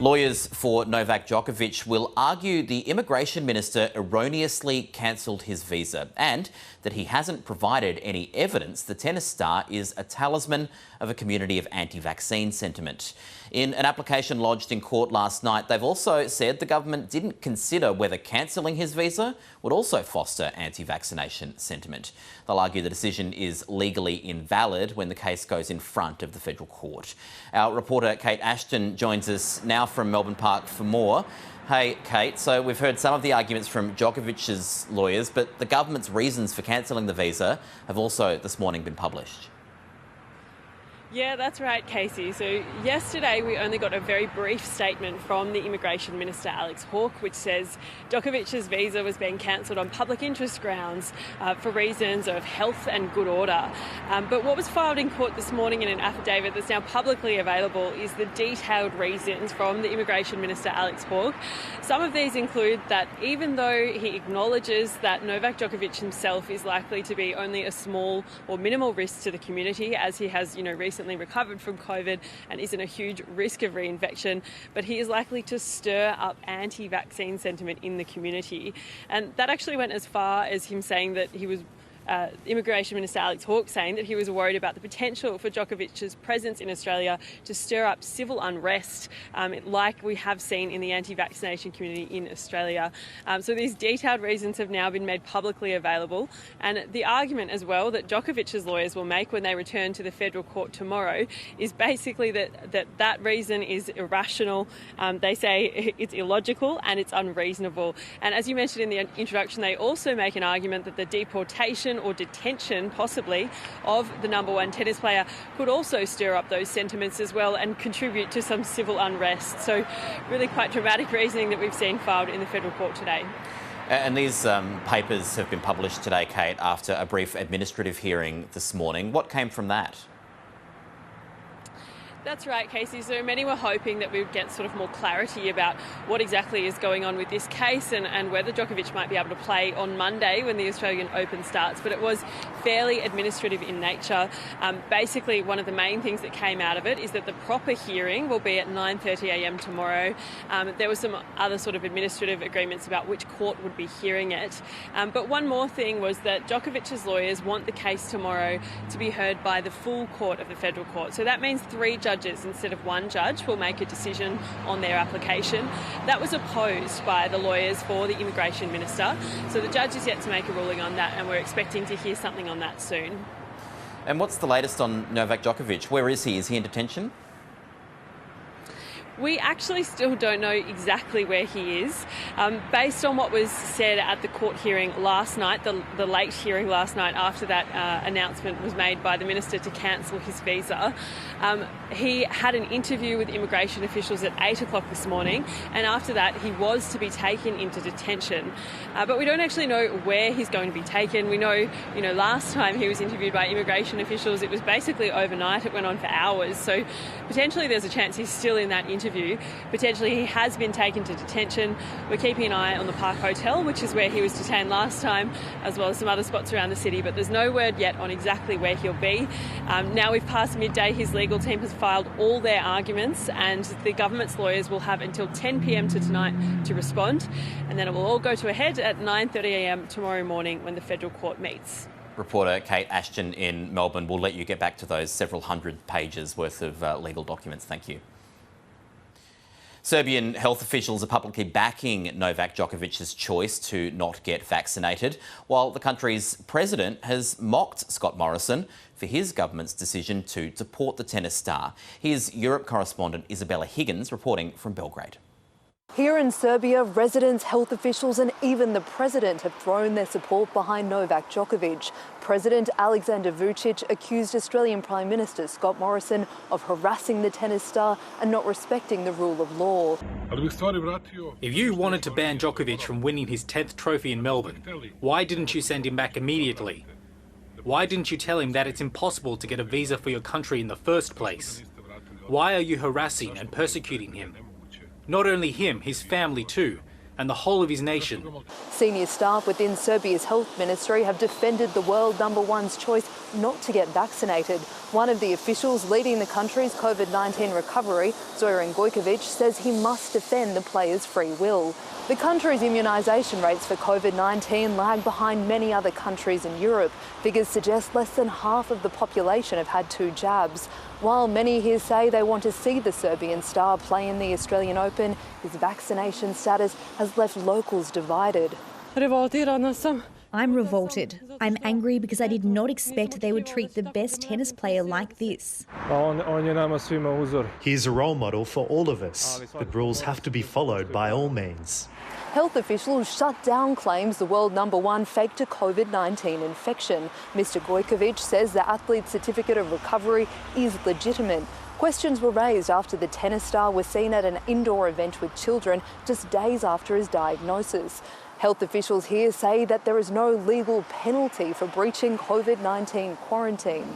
Lawyers for Novak Djokovic will argue the immigration minister erroneously cancelled his visa and that he hasn't provided any evidence the tennis star is a talisman of a community of anti-vaccine sentiment. In an application lodged in court last night, they've also said the government didn't consider whether cancelling his visa would also foster anti-vaccination sentiment. They'll argue the decision is legally invalid when the case goes in front of the federal court. Our reporter Kate Ashton joins us now from Melbourne Park for more. Hey, Kate, so we've heard some of the arguments from Djokovic's lawyers, but the government's reasons for cancelling the visa have also this morning been published. Yeah, that's right, Casey. So yesterday we only got a very brief statement from the Immigration Minister, Alex Hawke, which says Djokovic's visa was being cancelled on public interest grounds for reasons of health and good order. But what was filed in court this morning in an affidavit that's now publicly available is the detailed reasons from the Immigration Minister, Alex Hawke. Some of these include that even though he acknowledges that Novak Djokovic himself is likely to be only a small or minimal risk to the community, as he has, recently recovered from COVID and isn't a huge risk of reinfection, but he is likely to stir up anti-vaccine sentiment in the community. And that actually went as far as him saying that he was Immigration Minister Alex Hawke saying that he was worried about the potential for Djokovic's presence in Australia to stir up civil unrest, like we have seen in the anti-vaccination community in Australia. So these detailed reasons have now been made publicly available, and the argument as well that Djokovic's lawyers will make when they return to the federal court tomorrow is basically that reason is irrational. They say it's illogical and it's unreasonable. And as you mentioned in the introduction, they also make an argument that the deportation or detention, possibly, of the number one tennis player could also stir up those sentiments as well and contribute to some civil unrest. So really quite dramatic reasoning that we've seen filed in the federal court today. And these papers have been published today, Kate, after a brief administrative hearing this morning. What came from that? That's right, Casey. So many were hoping that we would get sort of more clarity about what exactly is going on with this case and whether Djokovic might be able to play on Monday when the Australian Open starts. But it was fairly administrative in nature. Basically, one of the main things that came out of it is that the proper hearing will be at 9:30 a.m. tomorrow. There were some other sort of administrative agreements about which court would be hearing it. But one more thing was that Djokovic's lawyers want the case tomorrow to be heard by the full court of the federal court. So that means 3 judges instead of 1 judge will make a decision on their application. That was opposed by the lawyers for the Immigration Minister. So the judge is yet to make a ruling on that, and we're expecting to hear something on that soon. And what's the latest on Novak Djokovic? Where is he? Is he in detention? We actually still don't know exactly where he is. Based on what was said at the court hearing last night, the late hearing last night after that announcement was made by the minister to cancel his visa, he had an interview with immigration officials at 8 o'clock this morning, and after that he was to be taken into detention. But we don't actually know where he's going to be taken. We know, last time he was interviewed by immigration officials, it was basically overnight. It went on for hours. So potentially there's a chance he's still in that interview. Potentially he has been taken to detention. We're keeping an eye on the Park Hotel, which is where he was detained last time, as well as some other spots around the city, but there's no word yet on exactly where he'll be. Now we've passed midday, his legal team has filed all their arguments, and the government's lawyers will have until 10 p.m. to tonight to respond, and then it will all go to a head at 9:30 a.m. tomorrow morning when the federal court meets. Reporter Kate Ashton in Melbourne. We'll let you get back to those several hundred pages worth of legal documents. Thank you. Serbian health officials are publicly backing Novak Djokovic's choice to not get vaccinated, while the country's president has mocked Scott Morrison for his government's decision to deport the tennis star. Here's Europe correspondent Isabella Higgins reporting from Belgrade. Here in Serbia, residents, health officials and even the president have thrown their support behind Novak Djokovic. President Alexander Vucic accused Australian Prime Minister Scott Morrison of harassing the tennis star and not respecting the rule of law. If you wanted to ban Djokovic from winning his 10th trophy in Melbourne, why didn't you send him back immediately? Why didn't you tell him that it's impossible to get a visa for your country in the first place? Why are you harassing and persecuting him? Not only him, his family too. and the whole of his nation. Senior staff within Serbia's health ministry have defended the world #1's choice not to get vaccinated. One of the officials leading the country's COVID-19 recovery, Zoran Gojkovic, says he must defend the players' free will. The country's immunisation rates for COVID-19 lag behind many other countries in Europe. Figures suggest less than half of the population have had 2 jabs. While many here say they want to see the Serbian star play in the Australian Open, his vaccination status has left locals divided. I'm revolted. I'm angry because I did not expect they would treat the best tennis player like this. He's a role model for all of us, but rules have to be followed by all means. Health officials shut down claims the world #1 faked a COVID-19 infection. Mr. Gojkovic says the athlete's certificate of recovery is legitimate. Questions were raised after the tennis star was seen at an indoor event with children just days after his diagnosis. Health officials here say that there is no legal penalty for breaching COVID-19 quarantine.